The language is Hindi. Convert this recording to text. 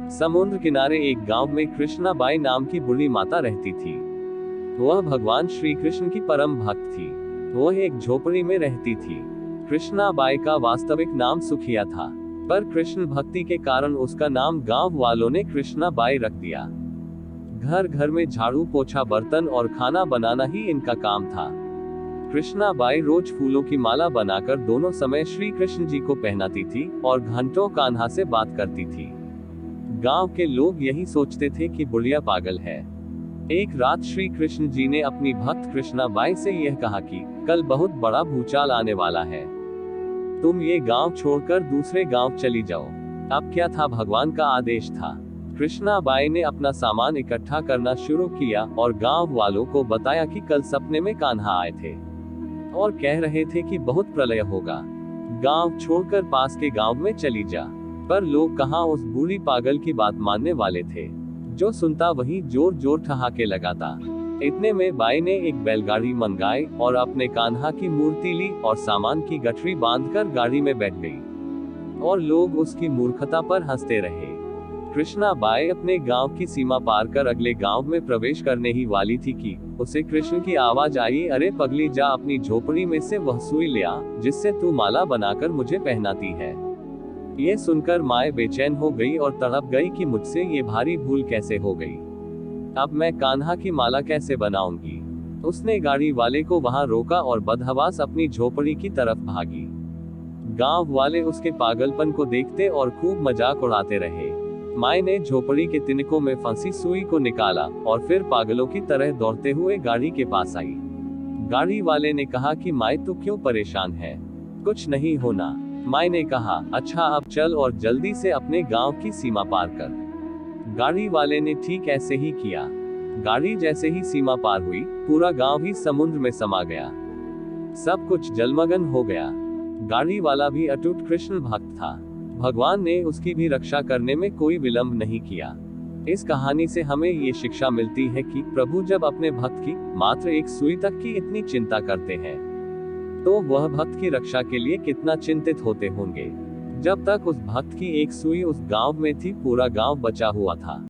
समुद्र किनारे एक गांव में कृष्णाबाई नाम की बूढ़ी माता रहती थी। वह भगवान श्री कृष्ण की परम भक्त थी। वह एक झोपड़ी में रहती थी। कृष्णाबाई का वास्तविक नाम सुखिया था, पर कृष्ण भक्ति के कारण उसका नाम गांव वालों ने कृष्णाबाई रख दिया। घर घर में झाड़ू पोछा बर्तन और खाना बनाना ही इनका काम था। कृष्णाबाई रोज फूलों की माला बनाकर दोनों समय श्री कृष्ण जी को पहनाती थी और घंटों कान्हा से बात करती थी। गांव के लोग यही सोचते थे कि बुढ़िया पागल है। एक रात श्री कृष्ण जी ने अपनी भक्त कृष्णाबाई से यह कहा कि कल बहुत बड़ा भूचाल आने वाला है, तुम ये गांव छोड़कर दूसरे गांव चली जाओ। अब क्या था, भगवान का आदेश था। कृष्णाबाई ने अपना सामान इकट्ठा करना शुरू किया और गांव वालों को बताया कि कल सपने में कान्हा आए थे और कह रहे थे कि बहुत प्रलय होगा, गांव छोड़कर पास के गांव में चली जा। पर लोग कहां उस बूढ़ी पागल की बात मानने वाले थे। जो सुनता वही जोर जोर ठहाके लगाता। इतने में बाई ने एक बैलगाड़ी मंगाई और अपने कान्हा की मूर्ति ली और सामान की गठरी बांधकर गाड़ी में बैठ गई और लोग उसकी मूर्खता पर हंसते रहे। कृष्णाबाई अपने गांव की सीमा पार कर अगले गांव में प्रवेश करने ही वाली थी कि उसे कृष्ण की आवाज आई, अरे पगली, जा अपनी झोपड़ी में से वह सुई ले आ जिससे तू माला बनाकर मुझे पहनाती है। ये सुनकर माए बेचैन हो गई और तड़प गई कि मुझसे ये भारी भूल कैसे हो गई। अब मैं कान्हा की माला कैसे बनाऊंगी। उसने गाड़ी वाले को वहां रोका और बदहवास अपनी झोपड़ी की तरफ भागी। गांव वाले उसके पागलपन को देखते और खूब मजाक उड़ाते रहे। माए ने झोपड़ी के तिनकों में फंसी सुई को निकाला और फिर पागलों की तरह दौड़ते हुए गाड़ी के पास आई। गाड़ी वाले ने कहा कि माए, तू क्यों परेशान है, कुछ नहीं होना। माए ने कहा, अच्छा अब चल और जल्दी से अपने गांव की सीमा पार कर। गाड़ी वाले ने ठीक ऐसे ही किया। गाड़ी जैसे ही सीमा पार हुई, पूरा गांव ही समुद्र में समा गया। सब कुछ जलमग्न हो गया। गाड़ी वाला भी अटूट कृष्ण भक्त था। भगवान ने उसकी भी रक्षा करने में कोई विलंब नहीं किया। इस कहानी से हमें ये शिक्षा मिलती है कि प्रभु जब अपने भक्त की मात्र एक सुई तक की इतनी चिंता करते हैं, तो वह भक्त की रक्षा के लिए कितना चिंतित होते होंगे। जब तक उस भक्त की एक सुई उस गांव में थी, पूरा गांव बचा हुआ था।